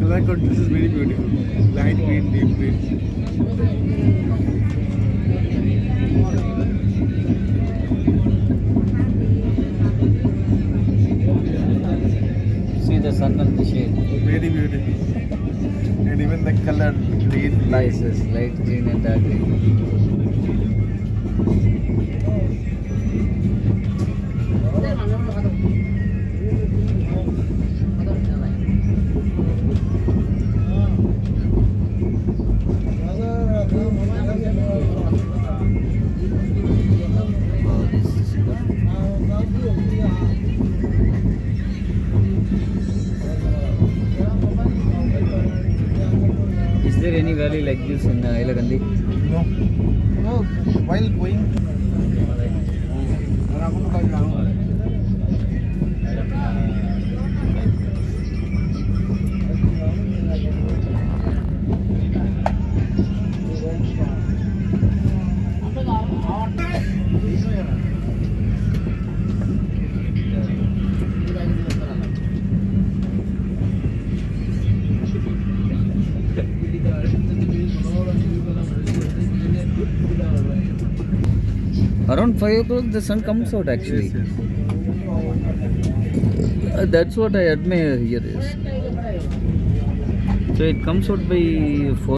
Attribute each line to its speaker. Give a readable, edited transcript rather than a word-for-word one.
Speaker 1: Color contrast is very beautiful. Light green, deep green.
Speaker 2: See the sun and the shade.
Speaker 1: Very beautiful. And even the color green.
Speaker 2: Nice, light green and dark green. Is there any valley like this in Hailakandi?
Speaker 1: No. No. While going.
Speaker 2: Around 5 o'clock the sun comes out actually.
Speaker 1: Yes, yes.
Speaker 2: That's what I admire here is. So it comes out by 4.